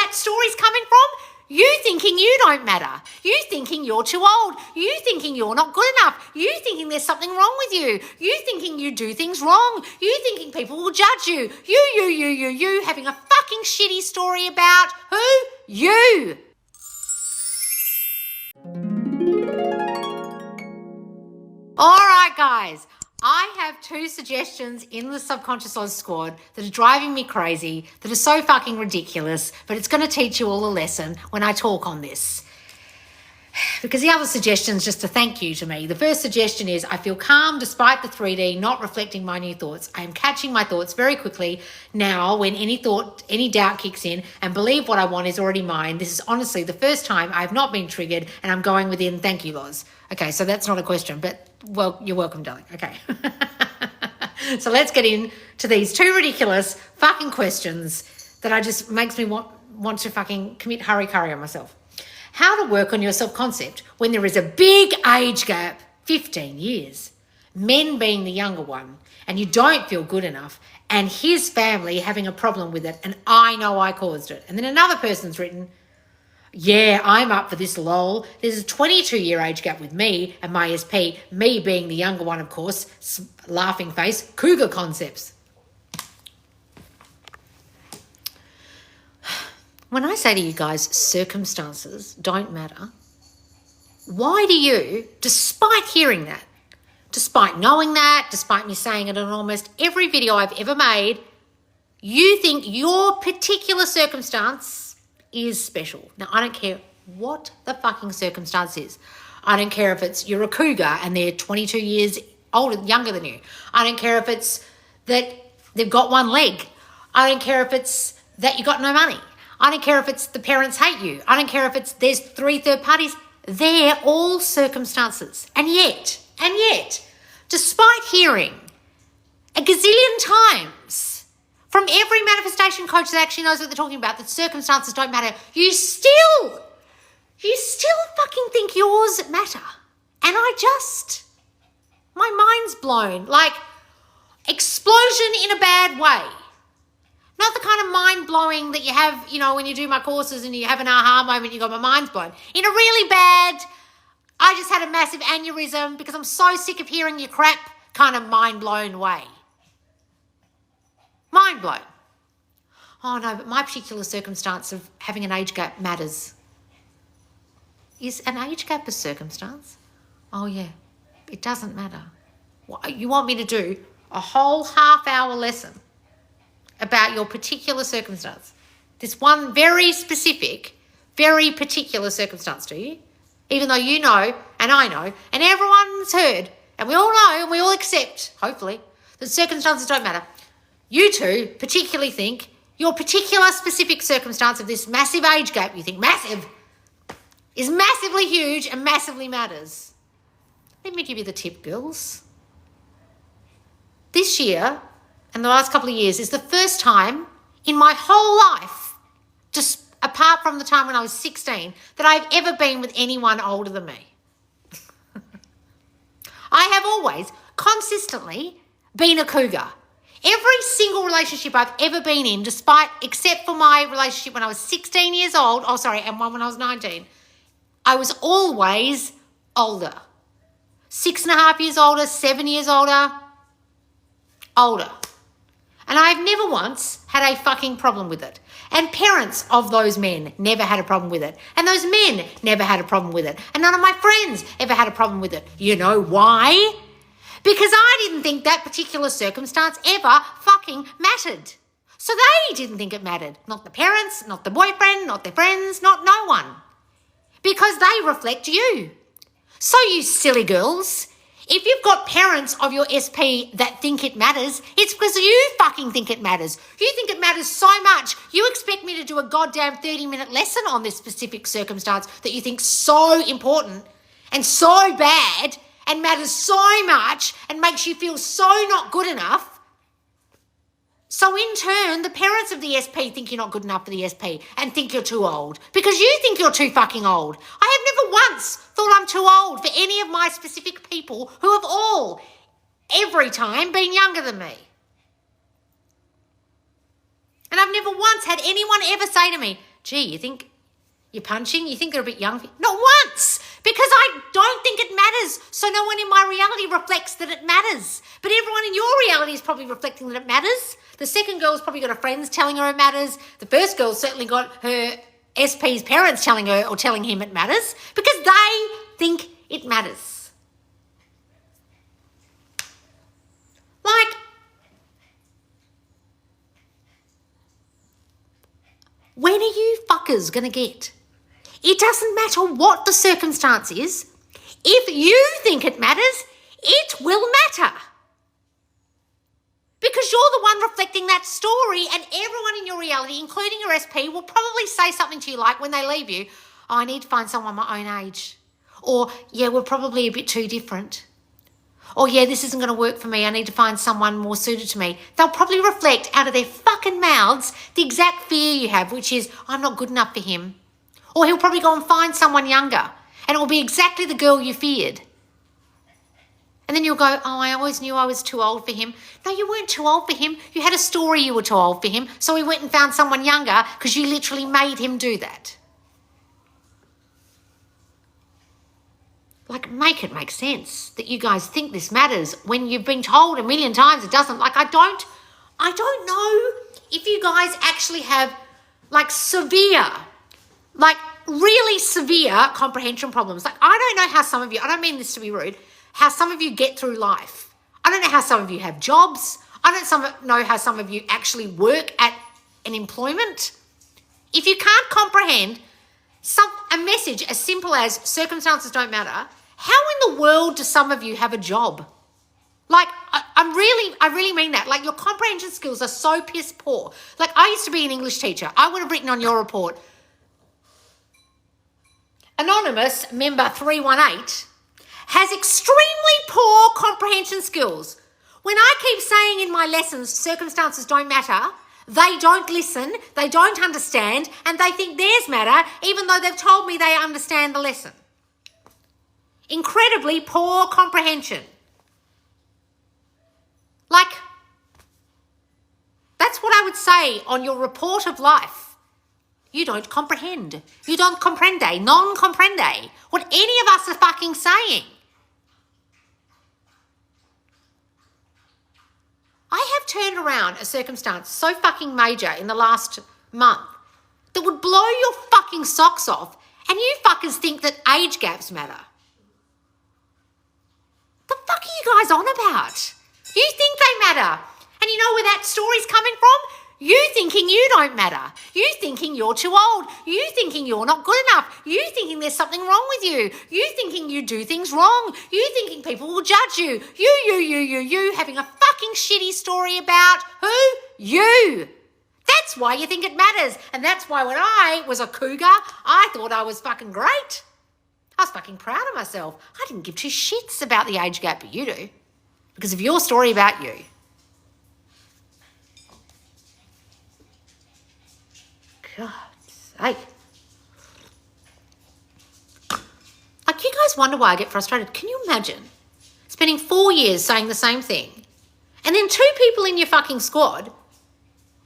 that story's coming from? You thinking you don't matter. You thinking you're too old. You thinking you're not good enough. You thinking there's something wrong with you. You thinking you do things wrong. You thinking people will judge you. You having a fucking shitty story about who? You. All right, guys. I have 2 suggestions in the Subconscious Oz squad that are driving me crazy, that are so fucking ridiculous, but it's going to teach you all a lesson when I talk on this. Because the other suggestion is just a thank you to me. The first suggestion is I feel calm despite the 3D not reflecting my new thoughts. I am catching my thoughts very quickly now when any doubt kicks in, and believe what I want is already mine. This is honestly the first time I have not been triggered, and I'm going within thank you laws. Okay, so that's not a question, but well, you're welcome, darling. Okay. So let's get into these 2 ridiculous fucking questions that I just makes me want to fucking commit hurry on myself. How to work on your self-concept when there is a big age gap, 15 years, men being the younger one, and you don't feel good enough, and his family having a problem with it, and I know I caused it. And then another person's written, yeah, I'm up for this lol. There's a 22-year age gap with me and my SP, me being the younger one, of course, laughing face, cougar concepts. When I say to you guys, circumstances don't matter, why do you, despite hearing that, despite knowing that, despite me saying it on almost every video I've ever made, you think your particular circumstance is special? Now, I don't care what the fucking circumstance is. I don't care if you're a cougar and they're 22 years younger than you. I don't care if it's that they've got 1 leg. I don't care if it's that you got no money. I don't care if it's the parents hate you. I don't care if there's 3 third parties. They're all circumstances. And yet, despite hearing a gazillion times from every manifestation coach that actually knows what they're talking about, that circumstances don't matter, you still fucking think yours matter. And my mind's blown. Like, explosion in a bad way. Not the kind of mind-blowing that you have, when you do my courses and you have an aha moment, you go, my mind's blown. In a really bad, I just had a massive aneurysm because I'm so sick of hearing your crap kind of mind-blown way. Mind blown. Oh no, but my particular circumstance of having an age gap matters. Is an age gap a circumstance? Oh yeah, it doesn't matter. You want me to do a whole half-hour lesson about your particular circumstance? This one very specific, very particular circumstance, do you? Even though you know, and I know, and everyone's heard, and we all know, and we all accept, hopefully, that circumstances don't matter. You 2 particularly think your particular specific circumstance of this massive age gap, you think massive, is massively huge and massively matters. Let me give you the tip, girls. This year and the last couple of years is the first time in my whole life, just apart from the time when I was 16, that I've ever been with anyone older than me. I have always consistently been a cougar. Every single relationship I've ever been in, except for my relationship when I was 16 years old, and one when I was 19, I was always older. 6.5 years older, 7 years older. And I've never once had a fucking problem with it. And parents of those men never had a problem with it. And those men never had a problem with it. And none of my friends ever had a problem with it. You know why? Because I didn't think that particular circumstance ever fucking mattered. So they didn't think it mattered. Not the parents, not the boyfriend, not their friends, not no one. Because they reflect you. So you silly girls, if you've got parents of your SP that think it matters, it's because you fucking think it matters. You think it matters so much, you expect me to do a goddamn 30-minute lesson on this specific circumstance that you think so important and so bad and matters so much and makes you feel so not good enough. So in turn, the parents of the SP think you're not good enough for the SP and think you're too old because you think you're too fucking old. I have never once thought I'm too old for any of my specific people who have all, every time, been younger than me. And I've never once had anyone ever say to me, gee, you think you're punching? You think they're a bit young? Not once, because I don't think it matters. So no one in my reality reflects that it matters. But everyone in your reality is probably reflecting that it matters. The second girl's probably got her friends telling her it matters. The first girl's certainly got her SP's parents telling her or telling him it matters because they think it matters. Like, when are you fuckers going to get? It doesn't matter what the circumstance is. If you think it matters, it will matter. Because you're the one reflecting that story, and everyone in your reality, including your SP, will probably say something to you like when they leave you, oh, I need to find someone my own age. Or, yeah, we're probably a bit too different. Or, yeah, this isn't going to work for me. I need to find someone more suited to me. They'll probably reflect out of their fucking mouths the exact fear you have, which is, I'm not good enough for him. Or he'll probably go and find someone younger, and it will be exactly the girl you feared. And then you'll go, oh, I always knew I was too old for him. No, you weren't too old for him. You had a story you were too old for him, so he went and found someone younger because you literally made him do that. Like, make it make sense that you guys think this matters when you've been told a million times it doesn't. Like, I don't know if you guys actually have, like, really severe comprehension problems. Like, I don't know how some of you, I don't mean this to be rude, how some of you get through life. I don't know how some of you have jobs. I don't know how some of you actually work at an employment. If you can't comprehend a message as simple as circumstances don't matter, how in the world do some of you have a job? Like, I really mean that. Like, your comprehension skills are so piss poor. Like, I used to be an English teacher. I would have written on your report, Anonymous member 318 has extremely poor comprehension skills. When I keep saying in my lessons, circumstances don't matter, they don't listen, they don't understand, and they think theirs matter, even though they've told me they understand the lesson. Incredibly poor comprehension. Like, that's what I would say on your report of life. You don't comprehend. You don't comprende, non comprende what any of us are fucking saying. I have turned around a circumstance so fucking major in the last month that would blow your fucking socks off, and you fuckers think that age gaps matter. The fuck are you guys on about? You think they matter. And you know where that story's coming from? You thinking you don't matter. You thinking you're too old. You thinking you're not good enough. You thinking there's something wrong with you. You thinking you do things wrong. You thinking people will judge you. You having a fucking shitty story about who? You. That's why you think it matters. And that's why when I was a cougar, I thought I was fucking great. I was fucking proud of myself. I didn't give two shits about the age gap, but you do. Because of your story about you. God's sake. Like, you guys wonder why I get frustrated. Can you imagine spending 4 years saying the same thing, and then two people in your fucking squad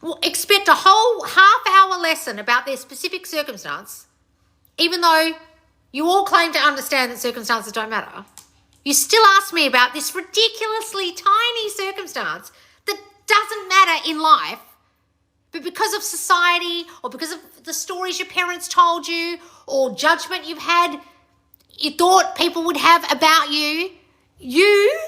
will expect a whole half-hour lesson about their specific circumstance, even though you all claim to understand that circumstances don't matter? You still ask me about this ridiculously tiny circumstance that doesn't matter in life, but because of society or because of the stories your parents told you or judgment you've had, you thought people would have about you, you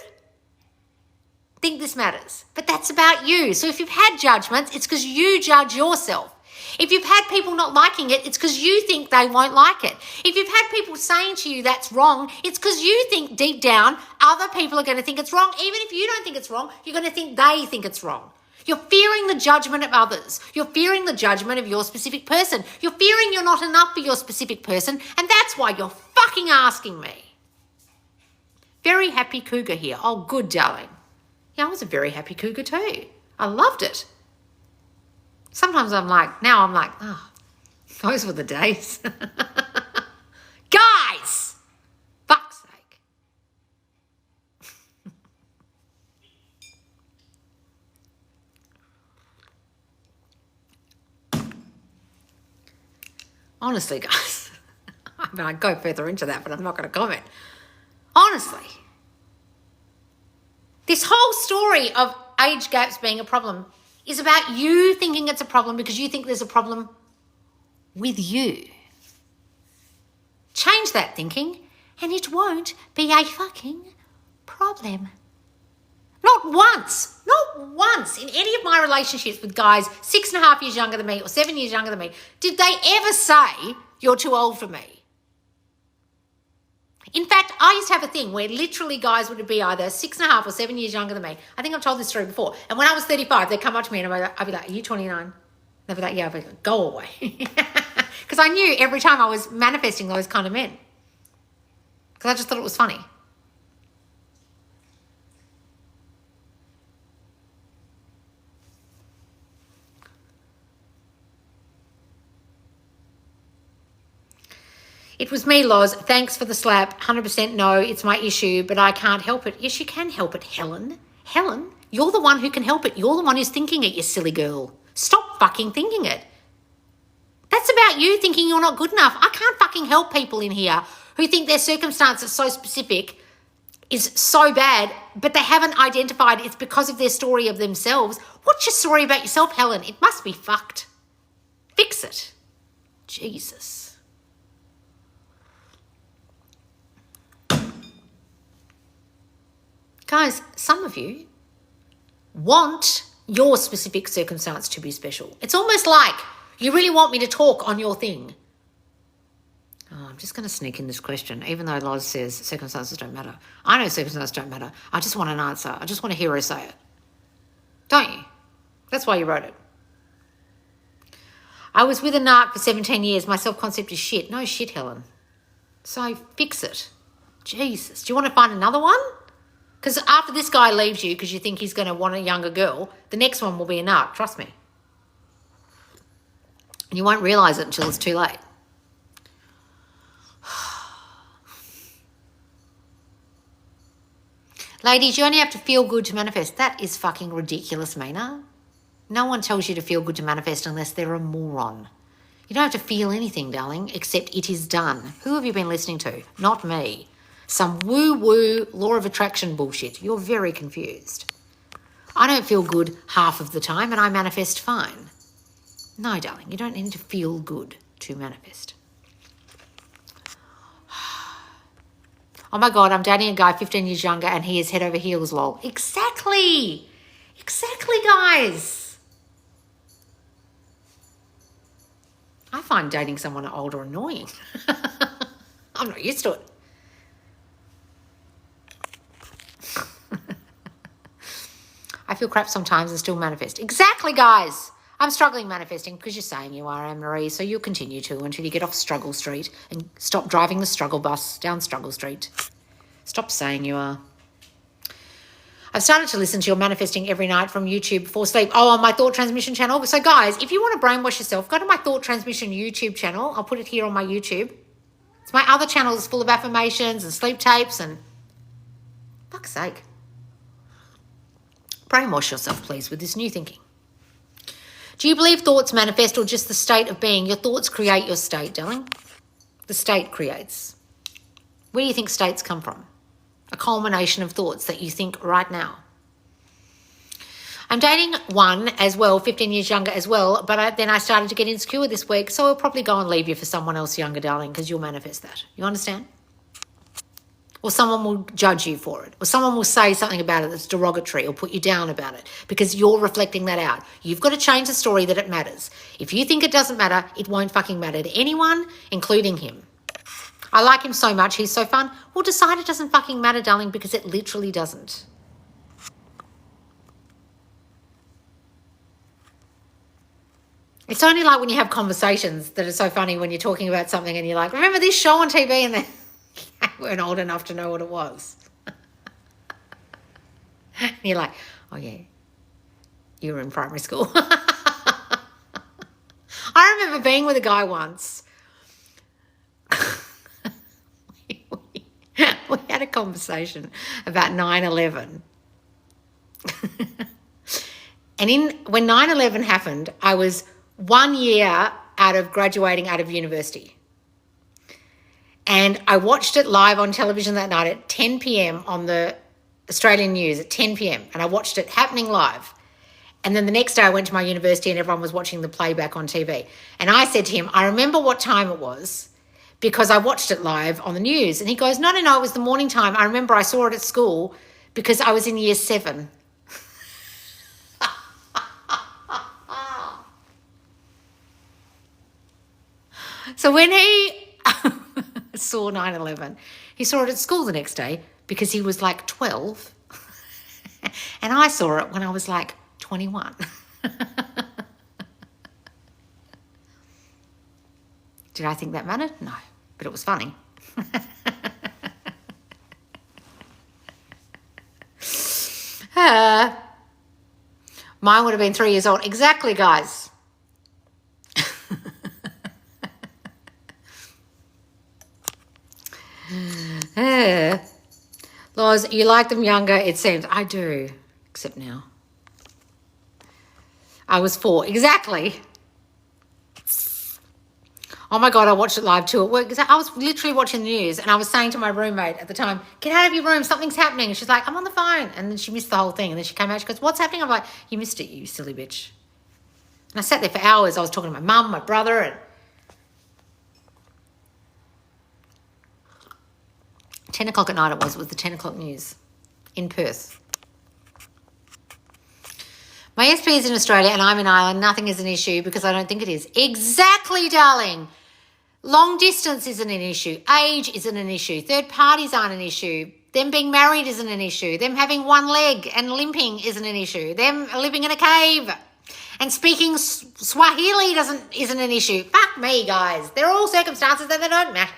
think this matters. But that's about you. So if you've had judgments, it's because you judge yourself. If you've had people not liking it, it's because you think they won't like it. If you've had people saying to you that's wrong, it's because you think deep down other people are going to think it's wrong. Even if you don't think it's wrong, you're going to think they think it's wrong. You're fearing the judgment of others. You're fearing the judgment of your specific person. You're fearing you're not enough for your specific person, and that's why you're fucking asking me. Very happy cougar here. Oh, good, darling. Yeah, I was a very happy cougar too. I loved it. Sometimes now I'm like, oh, those were the days. Guys, fuck's sake. Honestly, guys. I mean, I'd go further into that, but I'm not going to comment. Honestly. This whole story of age gaps being a problem is about you thinking it's a problem because you think there's a problem with you. Change that thinking and it won't be a fucking problem. Not once in any of my relationships with guys 6.5 years younger than me or 7 years younger than me, did they ever say, you're too old for me. In fact, I used to have a thing where literally guys would be either 6.5 or 7 years younger than me. I think I've told this story before. And when I was 35, they'd come up to me and I'd be like, are you 29? They'd be like, yeah. I'd be like, go away. Because I knew every time I was manifesting those kind of men. Because I just thought it was funny. It was me, Loz. Thanks for the slap. 100% no, it's my issue, but I can't help it. Yes, you can help it, Helen. Helen, you're the one who can help it. You're the one who's thinking it, you silly girl. Stop fucking thinking it. That's about you thinking you're not good enough. I can't fucking help people in here who think their circumstance is so specific, is so bad, but they haven't identified it's because of their story of themselves. What's your story about yourself, Helen? It must be fucked. Fix it. Jesus. Guys, some of you want your specific circumstance to be special. It's almost like you really want me to talk on your thing. Oh, I'm just going to sneak in this question, even though Loz says circumstances don't matter. I know circumstances don't matter. I just want an answer. I just want to hear her say it. Don't you? That's why you wrote it. I was with a narc for 17 years. My self-concept is shit. No shit, Helen. So fix it. Jesus. Do you want to find another one? Because after this guy leaves you because you think he's going to want a younger girl, the next one will be a narc, trust me. And you won't realise it until it's too late. Ladies, you only have to feel good to manifest. That is fucking ridiculous, Mina. No one tells you to feel good to manifest unless they're a moron. You don't have to feel anything, darling, except it is done. Who have you been listening to? Not me. Some woo-woo law of attraction bullshit. You're very confused. I don't feel good half of the time and I manifest fine. No, darling, you don't need to feel good to manifest. Oh my God, I'm dating a guy 15 years younger and he is head over heels, lol. Exactly. Exactly, guys. I find dating someone older annoying. I'm not used to it. I feel crap sometimes and still manifest. Exactly, guys. I'm struggling manifesting because you're saying you are, Anne-Marie, so you'll continue to until you get off Struggle Street and stop driving the struggle bus down Struggle Street. Stop saying you are. I've started to listen to your manifesting every night from YouTube before sleep. Oh, on my Thought Transmission channel. So, guys, if you want to brainwash yourself, go to my Thought Transmission YouTube channel. I'll put it here on my YouTube. It's my other channel is full of affirmations and sleep tapes and... Fuck's sake. Brainwash yourself, please, with this new thinking. Do you believe thoughts manifest or just the state of being? Your thoughts create your state, darling. The state creates. Where do you think states come from? A culmination of thoughts that you think right now. I'm dating one as well, 15 years younger as well, but then I started to get insecure this week, so I'll probably go and leave you for someone else younger, darling, because you'll manifest that. You understand? Or someone will judge you for it. Or someone will say something about it that's derogatory or put you down about it because you're reflecting that out. You've got to change the story that it matters. If you think it doesn't matter, it won't fucking matter to anyone, including him. I like him so much, he's so fun. Well, decide it doesn't fucking matter, darling, because it literally doesn't. It's only like when you have conversations that are so funny when you're talking about something and you're like, remember this show on TV? And then weren't old enough to know what it was. And you're like, oh yeah, you were in primary school. I remember being with a guy once. we had a conversation about 9/11. And when 9/11 happened, I was 1 year out of graduating out of university. And I watched it live on television that night at 10 p.m. on the Australian news at 10 p.m. And I watched it happening live. And then the next day I went to my university and everyone was watching the playback on TV. And I said to him, I remember what time it was because I watched it live on the news. And he goes, no, it was the morning time. I remember I saw it at school because I was in year 7. So when he saw 9/11, he saw it at school the next day because he was like 12. And I saw it when I was like 21. Did I think that mattered? No, but it was funny. Mine would have been 3 years old. Exactly, guys. Loz, you like them younger, it seems. I do, except now. I was 4. Exactly. Oh my God, I watched it live too at work. I was literally watching the news and I was saying to my roommate at the time, get out of your room, something's happening. And she's like, I'm on the phone. And then she missed the whole thing. And then she came out, she goes, what's happening? I'm like, you missed it, you silly bitch. And I sat there for hours. I was talking to my mum, my brother, and 10 o'clock at night it was the 10 o'clock news in Perth. My SP is in Australia and I'm in Ireland. Nothing is an issue because I don't think it is. Exactly, darling. Long distance isn't an issue. Age isn't an issue. Third parties aren't an issue. Them being married isn't an issue. Them having one leg and limping isn't an issue. Them living in a cave and speaking Swahili isn't an issue. Fuck me, guys. They're all circumstances that they don't matter.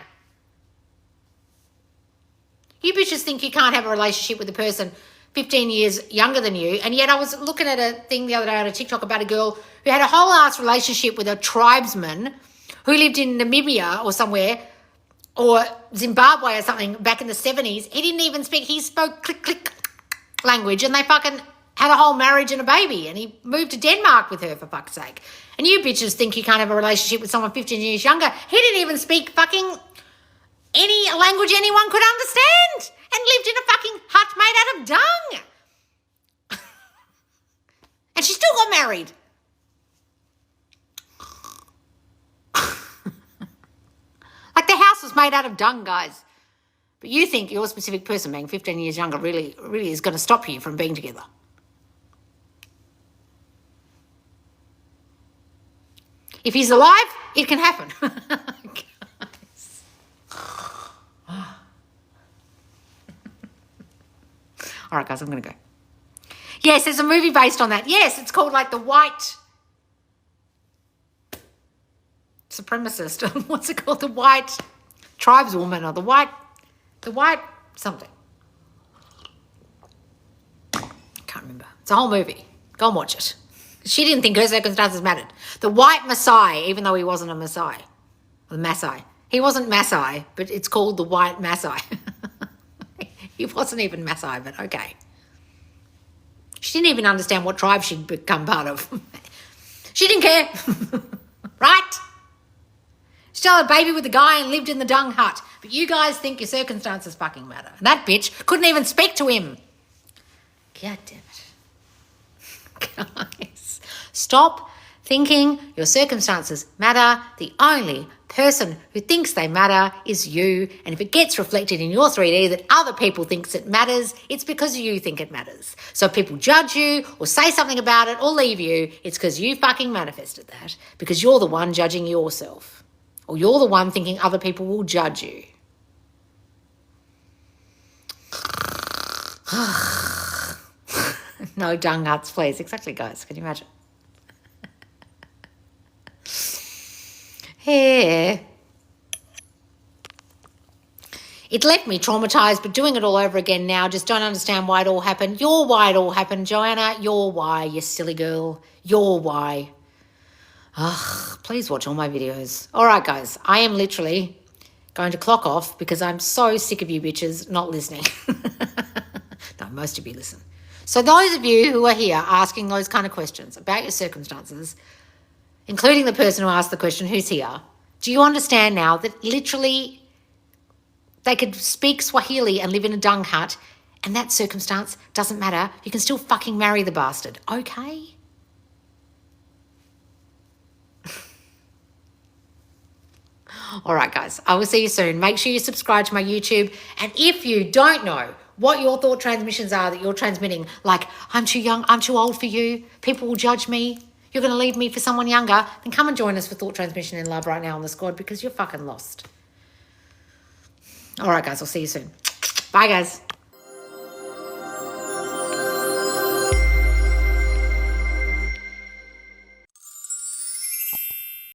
You bitches think you can't have a relationship with a person 15 years younger than you, and yet I was looking at a thing the other day on a TikTok about a girl who had a whole ass relationship with a tribesman who lived in Namibia or somewhere, or Zimbabwe or something back in the 70s. He didn't even speak, he spoke click language, and they fucking had a whole marriage and a baby, and he moved to Denmark with her, for fuck's sake. And you bitches think you can't have a relationship with someone 15 years younger. He didn't even speak fucking any language anyone could understand, and lived in a fucking hut made out of dung. And she still got married. Like the house was made out of dung, guys. But you think your specific person being 15 years younger really is going to stop you from being together. If he's alive, it can happen. All right, guys, I'm going to go. Yes, there's a movie based on that. Yes, it's called like The White Supremacist. What's it called? The White Tribeswoman or the white something. I can't remember. It's a whole movie. Go and watch it. She didn't think her circumstances mattered. The White Maasai, even though he wasn't a Maasai. The Maasai. He wasn't Maasai, but it's called the White Maasai. He wasn't even Maasai, but okay. She didn't even understand what tribe she'd become part of. She didn't care. Right? She still had a baby with a guy and lived in the dung hut. But you guys think your circumstances fucking matter. And that bitch couldn't even speak to him. God damn it. Guys, stop thinking your circumstances matter. The only person who thinks they matter is you. And if it gets reflected in your 3D that other people thinks it matters, it's because you think it matters. So if people judge you or say something about it or leave you, it's because you fucking manifested that, because you're the one judging yourself, or you're the one thinking other people will judge you. No dung huts, please. Exactly, guys. Can you imagine? Yeah. It left me traumatised, but doing it all over again now, just don't understand why it all happened. You're why it all happened, Joanna. You're why, you silly girl. You're why. Ugh, please watch all my videos. All right, guys, I am literally going to clock off because I'm so sick of you bitches not listening. No, most of you listen. So those of you who are here asking those kind of questions about your circumstances, including the person who asked the question, who's here, do you understand now that literally they could speak Swahili and live in a dung hut, and that circumstance doesn't matter? You can still fucking marry the bastard, okay? All right, guys, I will see you soon. Make sure you subscribe to my YouTube. And if you don't know what your thought transmissions are that you're transmitting, like, I'm too young, I'm too old for you, people will judge me, you're going to leave me for someone younger, then come and join us for Thought Transmission in Love right now on the squad, because you're fucking lost. All right, guys, I'll see you soon. Bye, guys.